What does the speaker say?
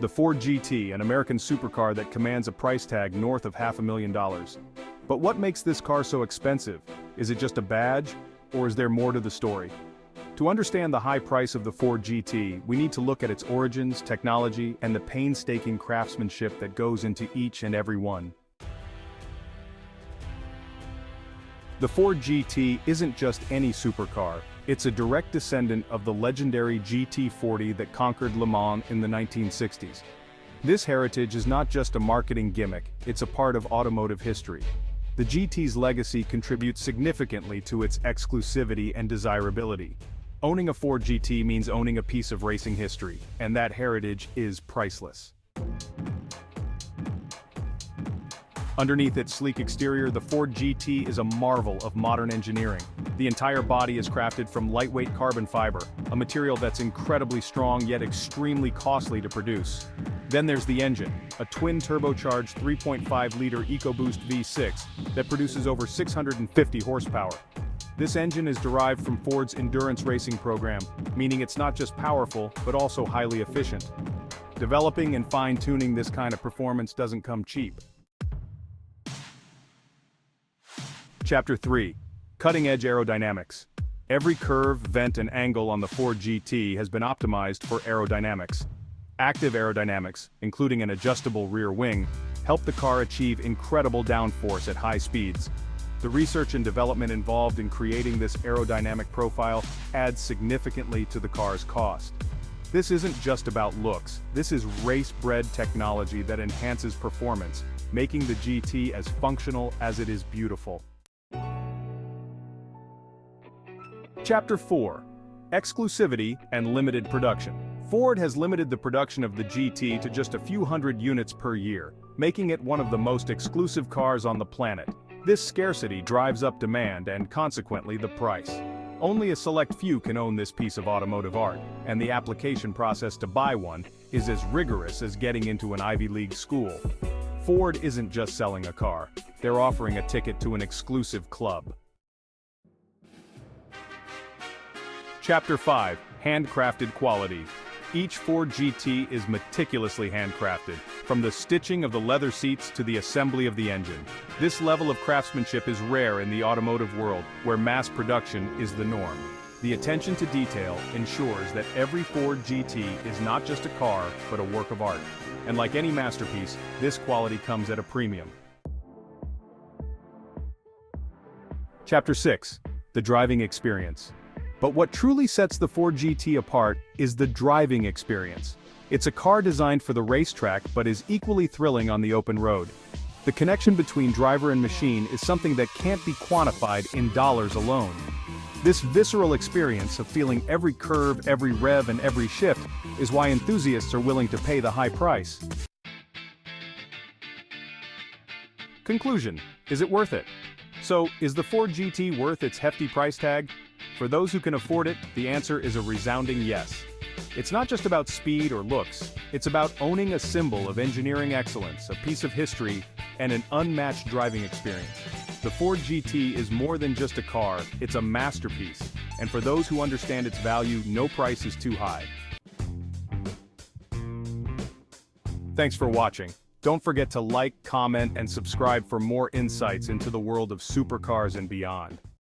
The Ford GT, an American supercar that commands a price tag north of $500,000. But what makes this car so expensive? Is it just a badge, or is there more to the story? To understand the high price of the Ford GT, we need to look at its origins, technology, and the painstaking craftsmanship that goes into each and every one. The Ford GT isn't just any supercar, it's a direct descendant of the legendary GT40 that conquered Le Mans in the 1960s. This heritage is not just a marketing gimmick, it's a part of automotive history. The GT's legacy contributes significantly to its exclusivity and desirability. Owning a Ford GT means owning a piece of racing history, and that heritage is priceless. Underneath its sleek exterior, the Ford GT is a marvel of modern engineering. The entire body is crafted from lightweight carbon fiber, a material that's incredibly strong yet extremely costly to produce. Then there's the engine, a twin-turbocharged 3.5-liter EcoBoost V6 that produces over 650 horsepower. This engine is derived from Ford's endurance racing program, meaning it's not just powerful, but also highly efficient. Developing and fine-tuning this kind of performance doesn't come cheap. Chapter 3. Cutting-edge aerodynamics. Every curve, vent, and angle on the Ford GT has been optimized for aerodynamics. Active aerodynamics, including an adjustable rear wing, help the car achieve incredible downforce at high speeds. The research and development involved in creating this aerodynamic profile adds significantly to the car's cost. This isn't just about looks, this is race-bred technology that enhances performance, making the GT as functional as it is beautiful. Chapter 4. Exclusivity and limited production. Ford has limited the production of the GT to just a few hundred units per year, making it one of the most exclusive cars on the planet. This scarcity drives up demand and, consequently, the price. Only a select few can own this piece of automotive art, and the application process to buy one is as rigorous as getting into an Ivy League school. Ford isn't just selling a car, they're offering a ticket to an exclusive club. Chapter 5. Handcrafted Quality. Each Ford GT is meticulously handcrafted, from the stitching of the leather seats to the assembly of the engine. This level of craftsmanship is rare in the automotive world, where mass production is the norm. The attention to detail ensures that every Ford GT is not just a car, but a work of art. And like any masterpiece, this quality comes at a premium. Chapter 6. The driving experience. But what truly sets the Ford GT apart is the driving experience. It's a car designed for the racetrack but is equally thrilling on the open road. The connection between driver and machine is something that can't be quantified in dollars alone. This visceral experience of feeling every curve, every rev, and every shift is why enthusiasts are willing to pay the high price. Conclusion: is it worth it? So, is the Ford GT worth its hefty price tag? For those who can afford it, the answer is a resounding yes. It's not just about speed or looks, it's about owning a symbol of engineering excellence, a piece of history, and an unmatched driving experience. The Ford GT is more than just a car, it's a masterpiece, and for those who understand its value, no price is too high. Thanks for watching. Don't forget to like, comment, and subscribe for more insights into the world of supercars and beyond.